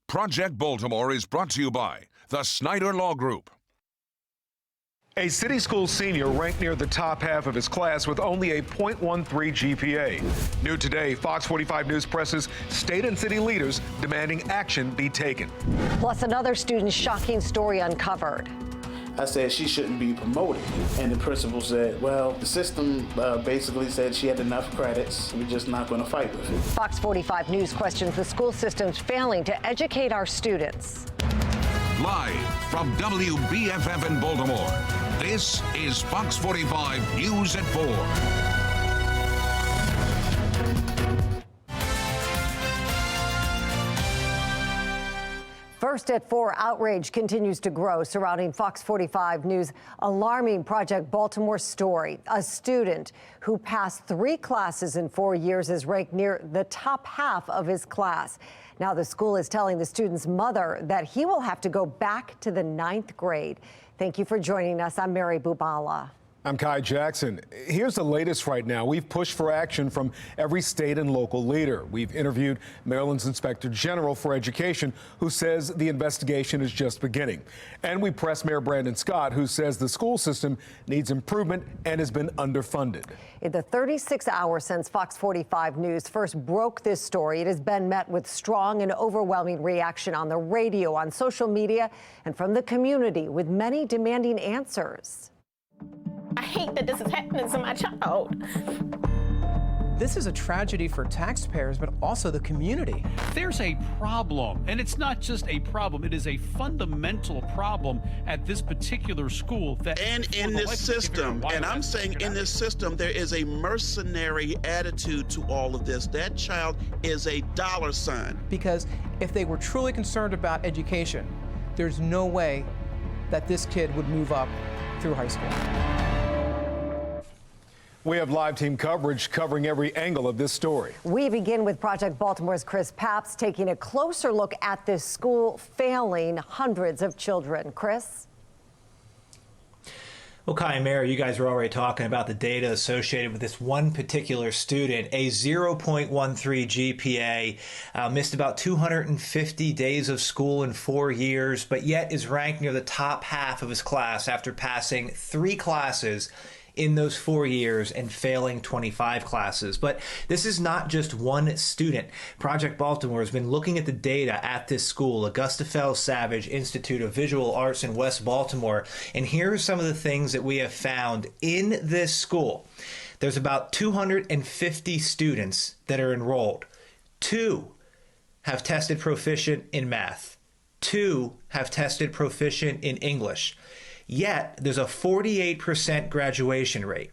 Project Baltimore is brought to you by the Snyder Law Group. A city school senior ranked near the top half of his class with only a .13 GPA. New today, Fox 45 News presses state and city leaders demanding action be taken. Plus, another student's shocking story uncovered. I said she shouldn't be promoted. And the principal said, well, the system basically said she had enough credits. We're just not going to fight with it. Fox 45 News questions the school system's failing to educate our students. Live from WBFF in Baltimore, this is Fox 45 News at 4. First at 4, outrage continues to grow surrounding Fox 45 News' alarming Project Baltimore story. A student who passed 3 classes in 4 years is ranked near the top half of his class. Now the school is telling the student's mother that he will have to go back to the 9th grade. Thank you for joining us. I'm Mary Bubala. I'm Kai Jackson. Here's the latest right now. We've pushed for action from every state and local leader. We've interviewed Maryland's Inspector General for Education, who says the investigation is just beginning. And we pressed Mayor Brandon Scott, who says the school system needs improvement and has been underfunded. In the 36 hours since Fox 45 News first broke this story, it has been met with strong and overwhelming reaction on the radio, on social media, and from the community, with many demanding answers. I hate that this is happening to my child. This is a tragedy for taxpayers, but also the community. There's a problem, and it's not just a problem, it is a fundamental problem at this particular school. And in this system, and I'm saying in this system, there is a mercenary attitude to all of this. That child is a dollar sign. Because if they were truly concerned about education, there's no way that this kid would move up through high school. We have live team coverage covering every angle of this story. We begin with Project Baltimore's Chris Papps taking a closer look at this school failing hundreds of children. Chris? Well, Kai and Mary, you guys were already talking about the data associated with this one particular student, a 0.13 GPA, missed about 250 days of school in 4 years, but yet is ranked near the top half of his class after passing 3 classes in those 4 years and failing 25 classes. But this is not just one student. Project Baltimore has been looking at the data at this school, Augusta Fells Savage Institute of Visual Arts in West Baltimore. And here are some of the things that we have found in this school. There's about 250 students that are enrolled. 2 have tested proficient in math. 2 have tested proficient in English. Yet, there's a 48% graduation rate.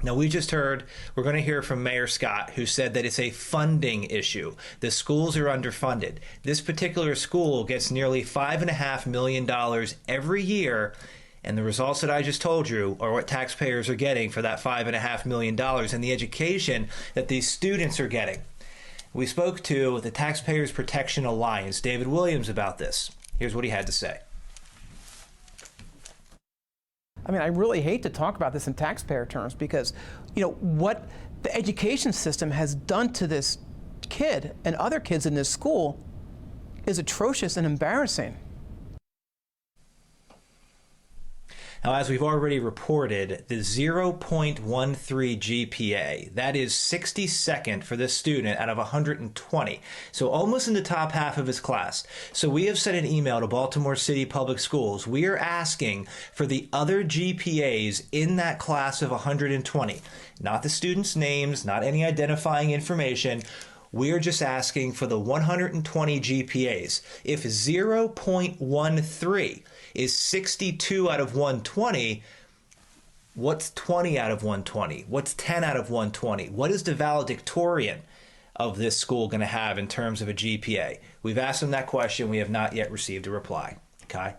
Now, we just heard, we're going to hear from Mayor Scott, who said that it's a funding issue. The schools are underfunded. This particular school gets nearly $5.5 million every year, and the results that I just told you are what taxpayers are getting for that $5.5 million and the education that these students are getting. We spoke to the Taxpayers Protection Alliance, David Williams, about this. Here's what he had to say. I mean, I really hate to talk about this in taxpayer terms because, you know, what the education system has done to this kid and other kids in this school is atrocious and embarrassing. Now, as we've already reported, the 0.13 GPA, that is 62nd for this student out of 120, so almost in the top half of his class. So we have sent an email to Baltimore City Public Schools. We are asking for the other GPAs in that class of 120, not the students' names, not any identifying information. We are just asking for the 120 GPAs. If 0.13 is 62 out of 120, what's 20 out of 120? What's 10 out of 120? What is the valedictorian of this school going to have in terms of a GPA? We've asked them that question. We have not yet received a reply. Kai?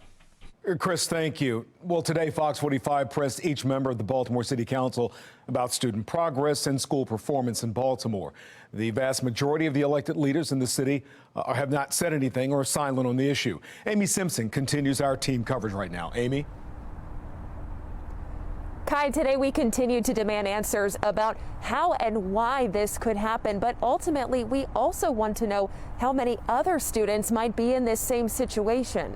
Chris, thank you. Well, today, Fox 45 pressed each member of the Baltimore City Council about student progress and school performance in Baltimore. The vast majority of the elected leaders in the city have not said anything or are silent on the issue. Amy Simpson continues our team coverage right now. Amy? Kai, today we continue to demand answers about how and why this could happen, but ultimately we also want to know how many other students might be in this same situation.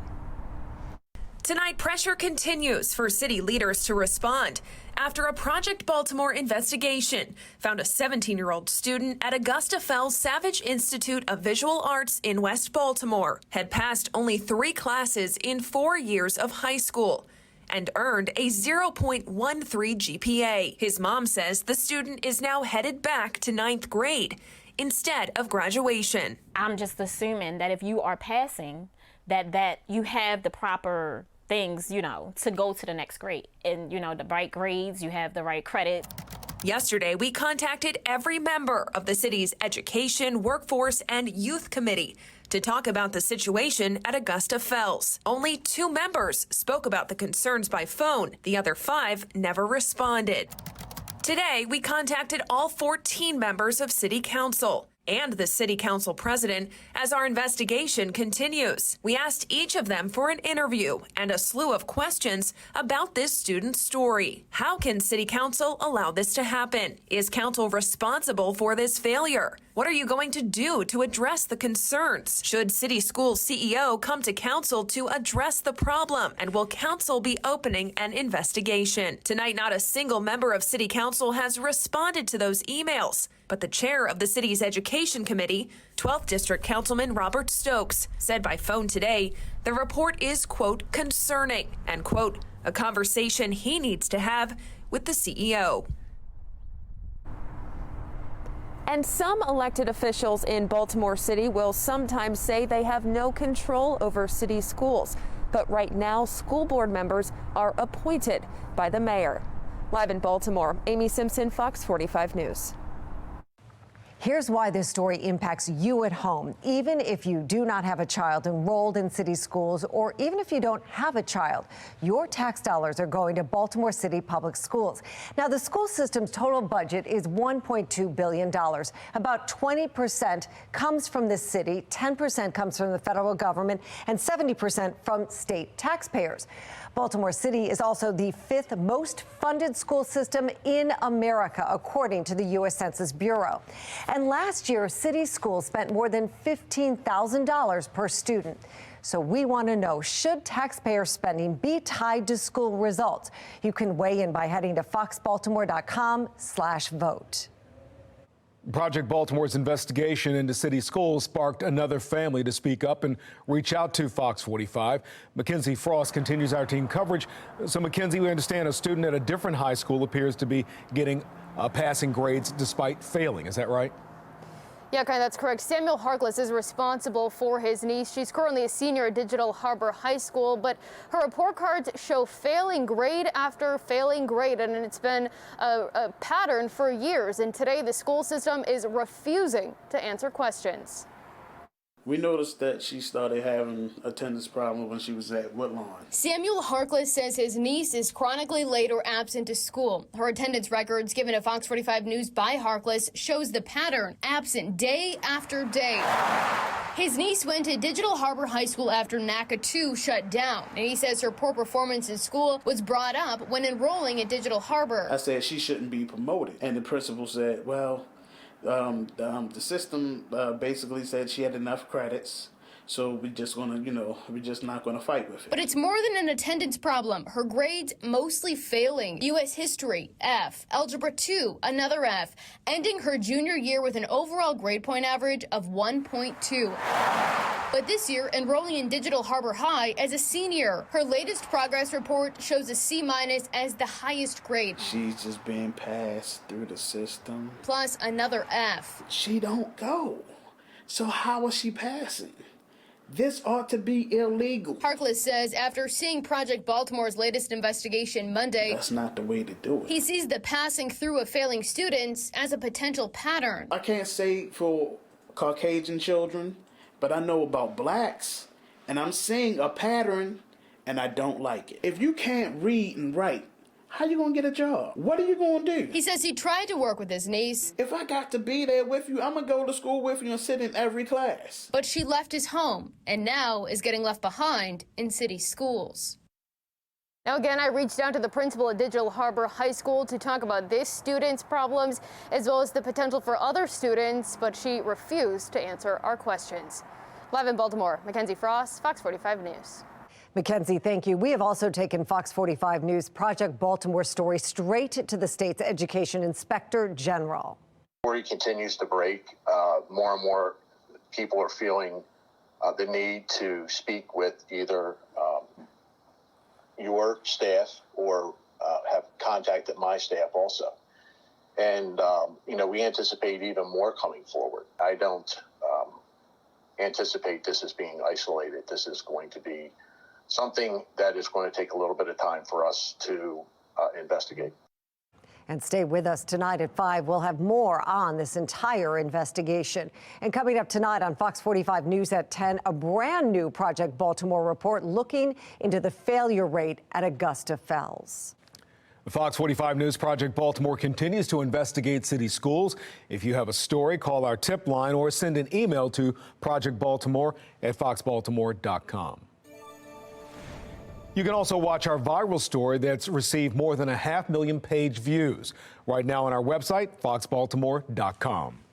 Tonight, pressure continues for city leaders to respond after a Project Baltimore investigation found a 17-year-old student at Augusta Fells Savage Institute of Visual Arts in West Baltimore had passed only 3 classes in 4 years of high school and earned a 0.13 GPA. His mom says the student is now headed back to 9th grade instead of graduation. I'm just assuming that if you are passing, that you have the proper things, to go to the next grade. And, the right grades, you have the right credit. Yesterday, we contacted every member of the city's Education, Workforce, and Youth Committee to talk about the situation at Augusta Fells. Only 2 members spoke about the concerns by phone. The other 5 never responded. Today, we contacted all 14 members of City Council and the City Council president as our investigation continues. We asked each of them for an interview and a slew of questions about this student's story. How can City Council allow this to happen? Is council responsible for this failure? What are you going to do to address the concerns? Should City School CEO come to council to address the problem? And will council be opening an investigation? Tonight, not a single member of City Council has responded to those emails. But the chair of the city's Education Committee, 12th District Councilman Robert Stokes, said by phone today the report is, quote, concerning, and, quote, a conversation he needs to have with the CEO. And some elected officials in Baltimore City will sometimes say they have no control over city schools. But right now, school board members are appointed by the mayor. Live in Baltimore, Amy Simpson, Fox 45 News. Here's why this story impacts you at home, even if you do not have a child enrolled in city schools, or even if you don't have a child. Your tax dollars are going to Baltimore City Public Schools. Now, the school system's total budget is $1.2 billion. About 20% comes from the city, 10% comes from the federal government, and 70% from state taxpayers. Baltimore City is also the 5th most funded school system in America, according to the U.S. Census Bureau. And last year, city schools spent more than $15,000 per student. So we want to know, should taxpayer spending be tied to school results? You can weigh in by heading to foxbaltimore.com/vote. Project Baltimore's investigation into city schools sparked another family to speak up and reach out to Fox 45. Mackenzie Frost continues our team coverage. So, Mackenzie, we understand a student at a different high school appears to be getting passing grades despite failing. Is that right? Yeah, Kai, that's correct. Samuel Harkless is responsible for his niece. She's currently a senior at Digital Harbor High School, but her report cards show failing grade after failing grade, and it's been a pattern for years. And today, the school system is refusing to answer questions. We noticed that she started having attendance problems when she was at Woodlawn. Samuel Harkless says his niece is chronically late or absent to school. Her attendance records given to Fox 45 News by Harkless shows the pattern, absent day after day. His niece went to Digital Harbor High School after NACA 2 shut down, and he says her poor performance in school was brought up when enrolling at Digital Harbor. I said she shouldn't be promoted, and the principal said, well, the system basically said she had enough credits, so we're just not gonna fight with it. But it's more than an attendance problem. Her grades mostly failing. U.S. History, F. Algebra 2, another F. Ending her junior year with an overall grade point average of 1.2. But this year, enrolling in Digital Harbor High as a senior. Her latest progress report shows a C- as the highest grade. She's just being passed through the system. Plus another F. She don't go. So how is she passing? This ought to be illegal. Harkless says after seeing Project Baltimore's latest investigation Monday, that's not the way to do it. He sees the passing through of failing students as a potential pattern. I can't say for Caucasian children, but I know about blacks, and I'm seeing a pattern, and I don't like it. If you can't read and write, how you gonna get a job? What are you gonna do? He says he tried to work with his niece. If I got to be there with you, I'm gonna go to school with you and sit in every class. But she left his home and now is getting left behind in city schools. Now again, I reached out to the principal at Digital Harbor High School to talk about this student's problems as well as the potential for other students, but she refused to answer our questions. Live in Baltimore, Mackenzie Frost, Fox 45 News. Mackenzie, thank you. We have also taken Fox 45 News Project Baltimore story straight to the state's Education Inspector General. The story continues to break. More and more people are feeling the need to speak with either your staff or have contacted my staff also. And, we anticipate even more coming forward. I don't anticipate this as being isolated. This is going to be something that is going to take a little bit of time for us to investigate. And stay with us tonight at 5. We'll have more on this entire investigation. And coming up tonight on Fox 45 News at 10, a brand new Project Baltimore report looking into the failure rate at Augusta Fells. The Fox 45 News Project Baltimore continues to investigate city schools. If you have a story, call our tip line or send an email to projectbaltimore@foxbaltimore.com. You can also watch our viral story that's received more than 500,000 page views right now on our website, foxbaltimore.com.